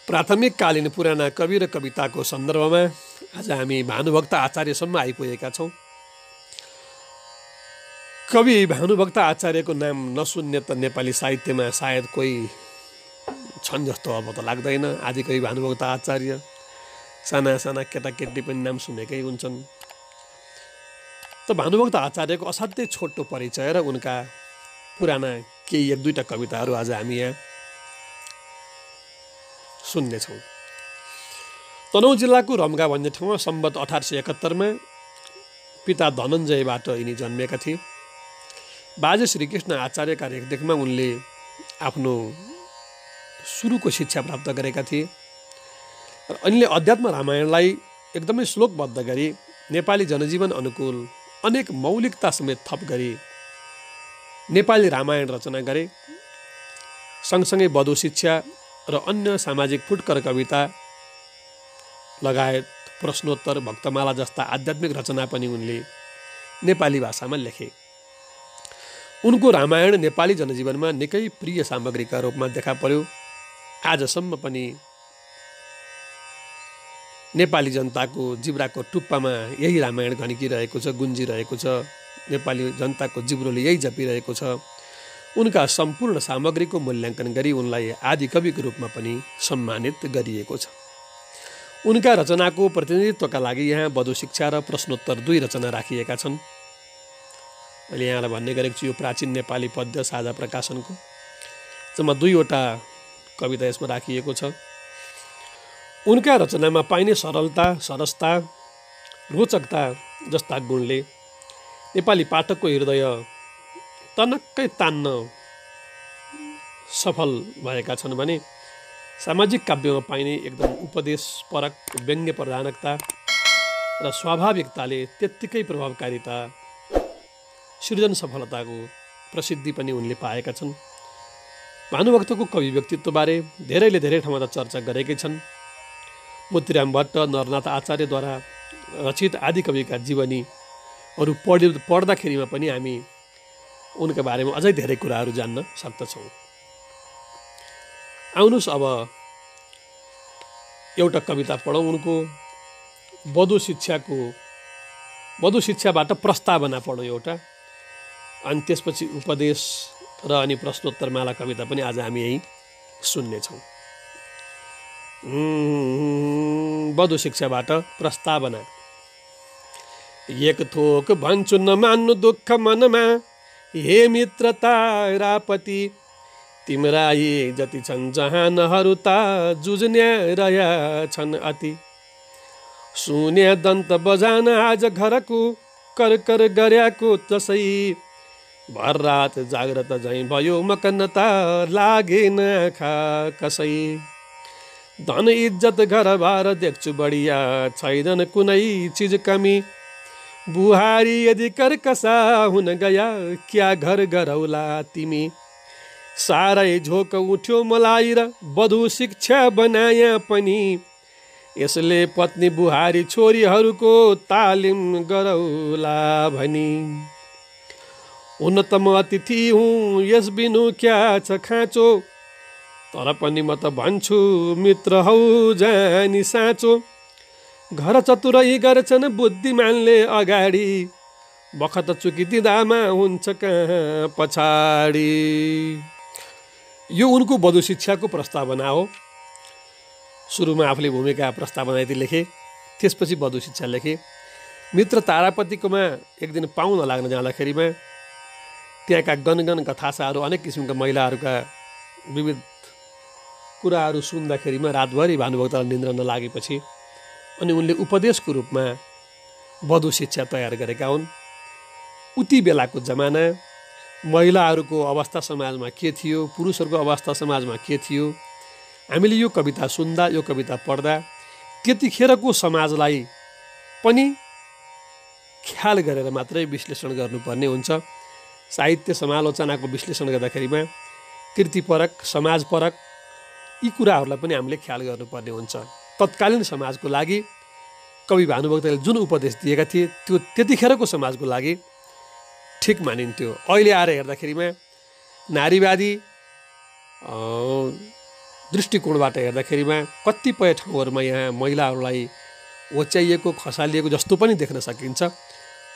प्राथमिककालीन पुराना कवि र कविताको सन्दर्भमा आज हामी भानुभक्त आचार्यसम्म आइपुगेका छौँ। कवि भानुभक्त आचार्यको नाम नसुन्ने त नेपाली साहित्यमा सायद कोही छन् जस्तो अब त लाग्दैन। आदिकवि भानुभक्त आचार्य, साना साना केटाकेटी पनि नाम सुनेकै हुन्छन्। त भानुभक्त आचार्यको असाध्यै छोटो परिचय र उनका पुराना केही एक दुईटा कविताहरू आज हामी यहाँ सुन्नेछौँ। तनहुँ जिल्लाको रम्गा भन्ने ठाउँमा सम्वत 1871मा पिता धनञ्जयबाट यिनी जन्मेका थिए। बाजे श्रीकृष्ण आचार्यका रेखदेखमा उनले आफ्नो सुरुको शिक्षा प्राप्त गरेका थिए र उनले अध्यात्म रामायणलाई एकदमै श्लोकबद्ध गरी नेपाली जनजीवन अनुकूल अनेक मौलिकता समेत थप गरी नेपाली रामायण रचना गरे। सँगसँगै बधु शिक्षा र अन्य सामाजिक फुटकर कविता लगायत प्रश्नोत्तर, भक्तमाला जस्ता आध्यात्मिक रचना पनि उनले नेपाली भाषामा लेखे। उनको रामायण नेपाली जनजीवनमा निकै प्रिय सामग्रीका रूपमा देखा पर्यो। आजसम्म पनि नेपाली जनताको जिब्राको टुप्पामा यही रामायण घनिकिरहेको छ, गुन्जिरहेको छ। नेपाली जनताको जिब्रोले यही जपिरहेको छ। उनका सम्पूर्ण सामग्रीको मूल्याङ्कन गरी उनलाई आदिकविको रूपमा पनि सम्मानित गरिएको छ। उनका रचनाको प्रतिनिधित्वका लागि यहाँ बधु शिक्षा र प्रश्नोत्तर 2 रचना राखिएका छन्। अहिले यहाँलाई भन्ने गरेको छु, यो प्राचीन नेपाली पद्य साझा प्रकाशनको जम्मा 2वटा कविता यसमा राखिएको छ। उनका रचनामा पाइने सरलता, सरसता, रोचकता जस्ता गुणले नेपाली पाठकको हृदय तनक्कै तान्न सफल भएका छन् भने सामाजिक काव्यमा पाइने एकदम उपदेशपरक व्यङ्ग्य प्रधानकता र स्वाभाविकताले त्यत्तिकै प्रभावकारिता, सृजन सफलताको प्रसिद्धि पनि उनले पाएका छन्। भानुभक्तको कवि व्यक्तित्वबारे धेरैले धेरै ठाउँमा त चर्चा गरेकै छन्। मोतीराम भट्ट, नरनाथ आचार्यद्वारा रचित आदिकविका जीवनीहरू पढ्दाखेरिमा पनि हामी उनका बारेमा अझै धेरै कुराहरू जान्न सक्दछौँ। आउनुहोस् अब एउटा कविता पढौँ उनको। बधु शिक्षाबाट प्रस्तावना पढौँ एउटा, अनि त्यसपछि उपदेश र अनि प्रश्नोत्तरमाला कविता पनि आज हामी यही सुन्नेछौँ। बधु शिक्षाबाट प्रस्तावना। एक थोक भन्छु नमान्नु दुःख मनमा, हे मित्र तारापति, तिम्रा यी जति छन् जहानहरू त जुझ्ने रह्या छन् अति। सुने दन्त बजान आज घरको कर गर्याको तसै, भर रात जाग्रत झैँ भयो मकनता लागेन खा कसै। धन इज्जत घर बार देख्छु बढिया, छैनन् कुनै चिज कमी। बुहारी यदि कर्कसा हुन गया, क्या घर गरौला तिमी। साह्रै झोक उठ्यो मलाई र बधु शिक्षा बनाया पनि, यसले पत्नी बुहारी छोरीहरूको तालिम गरौला भनी। हुन त म अतिथि हुँ यस बिनु क्या छ खाँचो, तर पनि म त भन्छु मित्र हौ जानी साँचो। घर चतुरै गर्छन् बुद्धिमानले अगाडि, बखत चुकिदिँदामा हुन्छ कहाँ पछाडि। यो उनको बधु शिक्षाको प्रस्तावना हो। सुरुमा आफूले भूमिका प्रस्तावना यति लेखे, त्यसपछि बधु शिक्षा लेखे। मित्र तारापतिकोमा एक दिन पाहुन लाग्न जाँदाखेरिमा त्यहाँका गनगन कथासाहरू, अनेक किसिमका महिलाहरूका विविध कुराहरू सुन्दाखेरिमा रातभरि भानुभक्तलाई निन्द्रा नलागेपछि अनि उनले उपदेशको रूपमा बधु शिक्षा तयार गरेका हुन्। उति बेलाको जमाना महिलाहरूको अवस्था समाजमा के थियो, पुरुषहरूको अवस्था समाजमा के थियो, हामीले यो कविता सुन्दा, यो कविता पढ्दा त्यतिखेरको समाजलाई पनि ख्याल गरेर मात्रै विश्लेषण गर्नुपर्ने हुन्छ। साहित्य समालोचनाको विश्लेषण गर्दाखेरिमा कृतिपरक, समाजपरक यी कुराहरूलाई पनि हामीले ख्याल गर्नुपर्ने हुन्छ। तत्कालीन समाजको लागि कवि भानुभक्तले जुन उपदेश दिएका थिए त्यो त्यतिखेरको समाजको लागि ठिक मानिन्थ्यो। अहिले आएर हेर्दाखेरिमा नारीवादी दृष्टिकोणबाट हेर्दाखेरिमा कतिपय ठाउँहरूमा यहाँ महिलाहरूलाई ओच्याइएको खसालिएको जस्तो पनि देख्न सकिन्छ।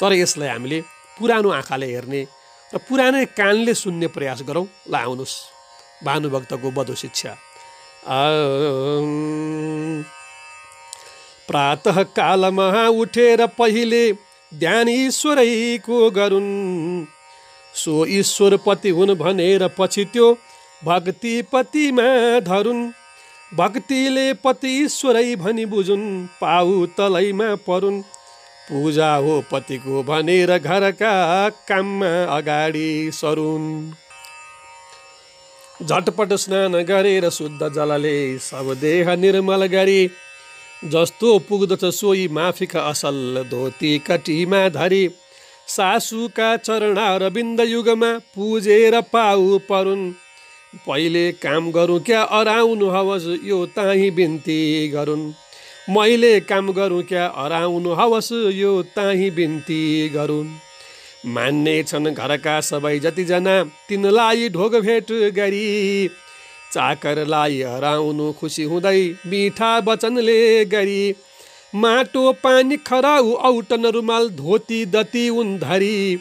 तर यसलाई हामीले पुरानो आँखाले हेर्ने र पुरानै कानले सुन्ने प्रयास गरौँ। ल आउनुहोस्, भानुभक्तको बधु शिक्षा। प्रातः कालमा उठेर पहिले ध्यान ईश्वरैको गरून्, सो ईश्वरपति हुन् भनेर पछि त्यो भक्तिपतिमा धरुन्। भक्तिले पति ईश्वरै भनी बुझुन्, पाउ तलैमा परुन्। पूजा हो पतिको भनेर घरका काममा अगाडि सरुन्। झटपट स्नान गरेर शुद्ध जलले सब देह निर्मल गरी, जस्तो पुग्दछ सोही माफिक असल धोती कटीमा धरी। सासूका चरणारविन्द युगमा पुजेर पाउ परुन्, पहिले काम गरौँ क्या अराउनु हवस् यो ताहीँ बिन्ती गरून्। मैले काम गरौँ क्या अराउनु हवस् यो ताहीँ बिन्ती गरून्। मान्ने छन् घरका सबै जतिजना तिनलाई ढोग भेट गरी, चाकरलाई हराउनु खुसी हुँदै मिठा वचनले गरी। माटो पानी खराउ औटन रुमाल धोती दती उन धरी,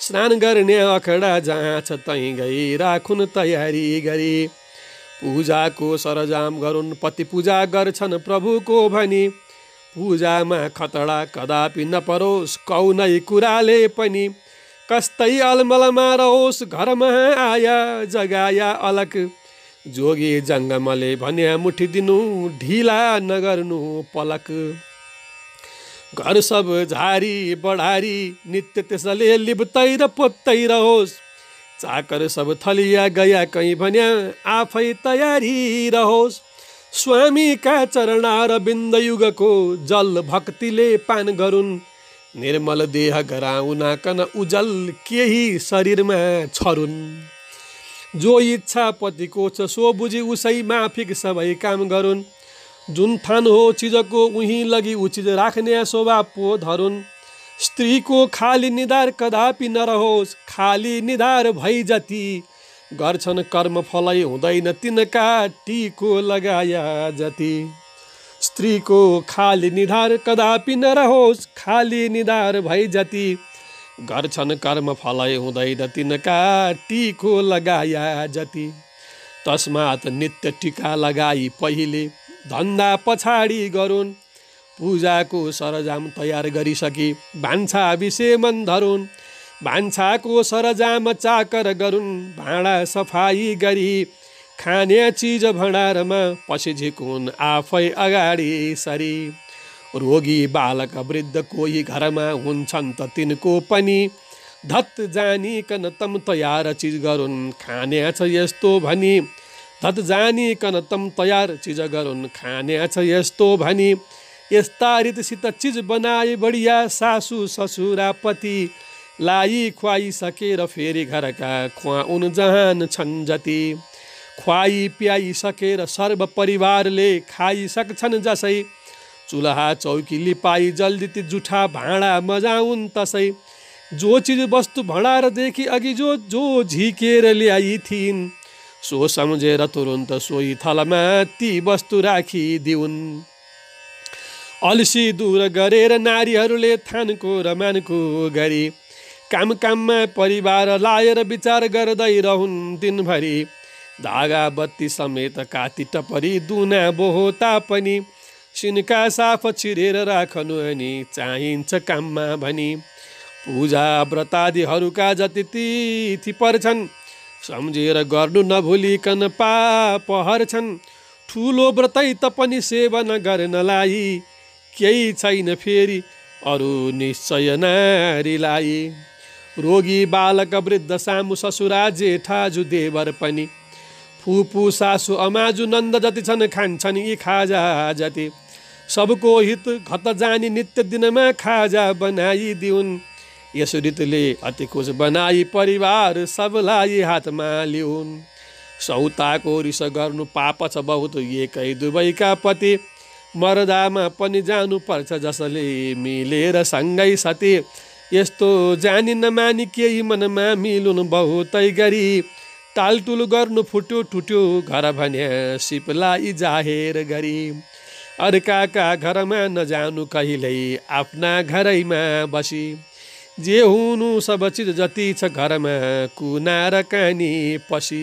स्नान गर्ने अखडा जहाँ छ तहीँ गई राखुन् तयारी गरी। पूजाको सरजाम गरून् पति पूजा गर्छन् प्रभुको भनी, पूजामा खतडा कदापि नपरोस् कौनै कुराले पनि। कस्तै अलमलमा रहोस् घरमा आया जगाया अलक, जोगी जङ्गमले भन्या मुठी दिनु ढिला नगर्नु पलक। घर सब झारी बढारी नित्य त्यसले लिप्तै र पोत्तै रहोस्, चाकर सब थलिया गया कहीँ भन्या आफै तयारी रहोस्। स्वामीका चरणारविन्द युगको जल भक्तिले पान गरून्, निर्मल देह गराउनाकन उजल केही शरीरमा छरुन्। जो इच्छा पतिको छ सो बुझी उसै माफिक सबै काम गरून्, जुन थान हो चिजको उही लगी उचित राख्ने स्वभाव पो धरुन्। स्त्रीको खाली निधार कदापि नरहोस्, खाली निधार भई जति गर्छन् कर्म फलै हुँदैन तिनका टिको लगाया जति। स्त्रीको खाली निधार कदापि नरहोस्, खाली निधार भई जति गर्छन् कर्म फलै हुँदैन तिनका टिको लगाया जति। तस्मात् नित्य टिका लगाई पहिले धन्दा पछाडि गरून्, पूजाको सरजाम तयार गरिसकी भान्सा विषयमन धरुन्। भान्साको सरजाम चाकर गरून्, भाँडा सफाई गरी खाने चिज भण्डारमा पछि झिकुन् आफै अगाडि सरी। रोगी बालक वृद्ध कोही घरमा हुन्छन् त तिनको पनि, धत जानिकन तम तयार चिज गरून् खाने छ यस्तो भनी। धत जानिकन तम तयार चिज गरून् खाने छ यस्तो भनी। यस्ता रीतिसित चिज बनाए बढिया सासू ससुरा पति, लाई खुवाई सकेर फेरि घरका खुवाउन जहान छन् जति। खुवाई प्याई सकेर सर्व परिवारले खाइ सक्छन् जसै, चुल्हा चौकी लिपाई जल्दी जुठा भाँडा मजाउन् तसै। जो चिज वस्तु भण्डारदेखि अघि जो जो झिकेर ल्याई थिइन्, सो सम्झेर तुरुन्त सोही थलमा ती वस्तु राखिदिउन्। अल्सी दूर गरेर नारीहरूले थानको र मानको गरी, काम काममा परिवार लाएर विचार गर्दै रहन् दिनभरि। धागा बत्ती समेत काती टपरी दुना बोहो तापनि, सिनका साफ छिरेर राखनु अनि चाहिन्छ काममा भनी। पूजा व्रतादिहरूका जति तिथि पर्छन्, सम्झेर गर्नु नभुलिकन पाप हर्छन्। ठुलो व्रतै पनि सेवन गर्नलाई, केही छैन फेरि अरू निश्चय नारीलाई। रोगी बालक वृद्ध सामु ससुरा जेठाजु देवर पनि, फुपू सासु अमाजु नन्द जति छन् खान्छन् यी खाजा जति। सबको हित घत जानी नित्य दिनमा खाजा बनाइदिउन्, यस रीतिले अति खुस बनाई परिवार सबलाई हातमा लिउन्। सौताको रिस गर्नु पाप छ बहुत एकै दुवैका पति, मर्दामा पनि जानु पर्छ जसले मिलेर सँगै सती। यस्तो जानी नमानी केही मनमा मिलुन् बहुतै गरी, टालटुल गर्नु फुट्यो टुट्यो घर भने सिपलाई जाहेर गरी अर्काका घरमा नजानु कहिल्यै आफ्ना घरैमा बसी जे हुनु सब चिज जति छ घरमा कुना र कानी पसी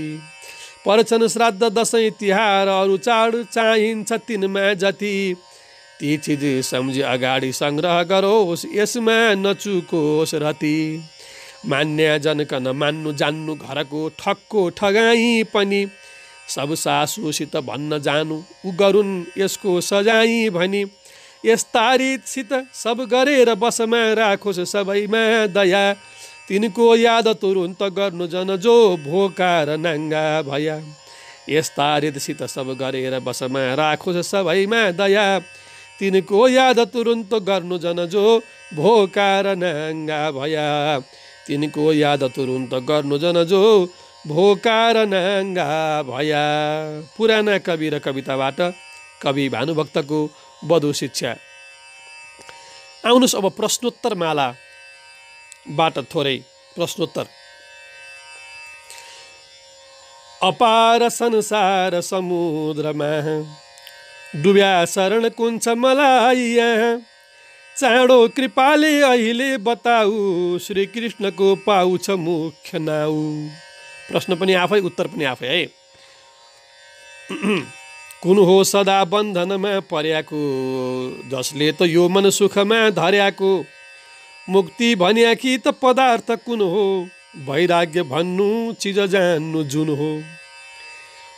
पर्छन् श्राद्ध दसैँ तिहार अरू चाड चाहिन्छ तिनमा जति ती चिज सम्झी अगाडि सङ्ग्रह गरोस् यसमा नचुकोस् रति मान्या जनक नमान्नु जान्नु घरको ठक्को ठगाई पनि सब सासूसित भन्न जानु उ गरून् यसको सजाई भनी यस्ता रीतसित सब गरेर बसमा राखोस् सबैमा दया तिनको याद तुरुन्त गर्नु जन जो भोका र नाङ्गा भया यस्ता रीतसित सब गरेर बसमा राखोस् सबैमा दया तिनको याद तुरुन्त गर्नु जन जो भोका र नाङ्गा भया तिनको याद तुरुन्त गर्नु जन जो भोका र नाङ्गा भया। पुराना कवि र कविताबाट कवि भानुभक्तको बधु शिक्षा। आउनुहोस् अब प्रश्नोत्तर मालाबाट थोरै प्रश्नोत्तर। अपार संसार समुद्रमा डुब्या शरण कुन्छ मलाई यहाँ चाँडो कृपाले अहिले बताऊ श्रीकृष्णको पाउँछ मुख्य नाउ। प्रश्न पनि आफै उत्तर पनि आफै है। कुन हो सदा बन्धनमा पर्याको जसले त यो मन सुखमा धर्याको मुक्ति भन्या कि त पदार्थ कुन हो वैराग्य भन्नु चिज जान्नु जुन हो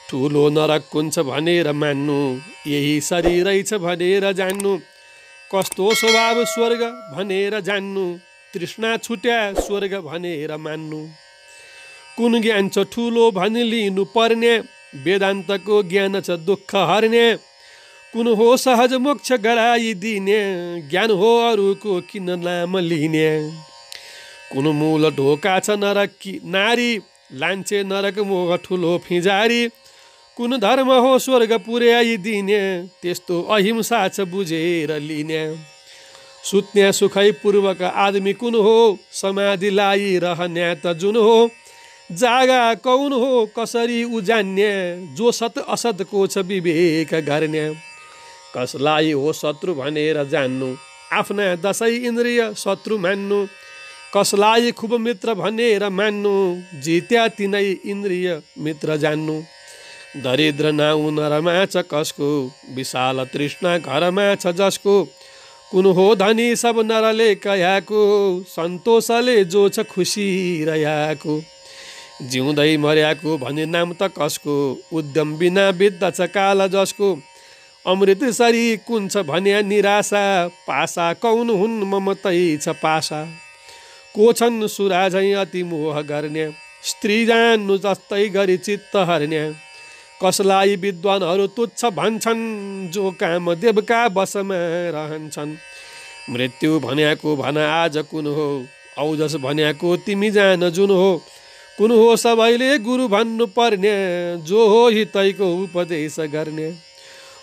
ठुलो नरक कुन छ भनेर मान्नु यही शरीरै छ भनेर जान्नु कस्तो स्वभाव स्वर्ग भनेर जान्नु तृष्णा छुट्या स्वर्ग भनेर मान्नु कुन ज्ञान छ ठुलो भनी लिनु पर्ने वेदान्तको ज्ञान छ दुःख हर्ने कुन हो सहज मोक्ष गराइदिने ज्ञान हो अरूको किन नाम लिने कुन मूल ढोका छ नरक कि नारी लान्छे नरक मोह ठुलो फिजारी कुन धर्म हो स्वर्ग पुर्याइदिने त्यस्तो अहिंसा छ बुझेर लिने सुत्ने सुखै पूर्वक आदमी कुन हो समाधि लाइरहने त जुन हो जागा कौन हो कसरी उजान्ने जो सत असतको छ विवेक गर्ने कसलाई हो शत्रु भनेर जान्नु आफ्ना दशै इन्द्रिय शत्रु मान्नु कसलाई खुब मित्र भनेर मान्नु जित्या तिनै इन्द्रिय मित्र जान्नु दरिद्र नाउ नरमा छ कसको विशाल तृष्णा घरमा छ जसको कुन हो धनी सब नरले कयाको सन्तोषले जो छ खुसी रयाको जिउँदै मर्याको भन्ने नाम त कसको उद्यम बिना बित्दछ काल जसको अमृत सरी कुन छ भन्या निराशा पासा कौन हुन् ममतै छ पासा को छन् सुरा झैँ अति मोह गर्ने स्त्री जान्नु जस्तै गरी चित्त हर्ने कसलाई विद्वानहरू तुच्छ भन्छन् जो काम देवका बसमा रहन्छन् मृत्यु भन्याको भन आज कुन हो औजस भन्याको तिमी जान जुन हो कुन हो सबैले गुरु भन्नु पर्ने जो हो हितैको उपदेश गर्ने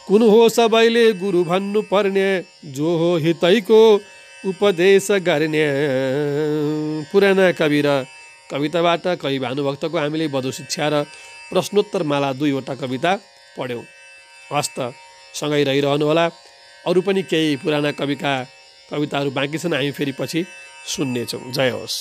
कुन हो सबैले गुरु भन्नु पर्ने जो हो हितैको उपदेश गर्ने। पुराना कवि र कविताबाट कवि भानुभक्तको हामीले बधु शिक्षा र प्रश्नोत्तर माला 2वटा कविता पढ्यौँ। हस्त सँगै रहिरहनु होला। अरू पनि केही पुराना कविका कविताहरू बाँकी छन्, हामी फेरि पछि सुन्नेछौँ। जय होस्।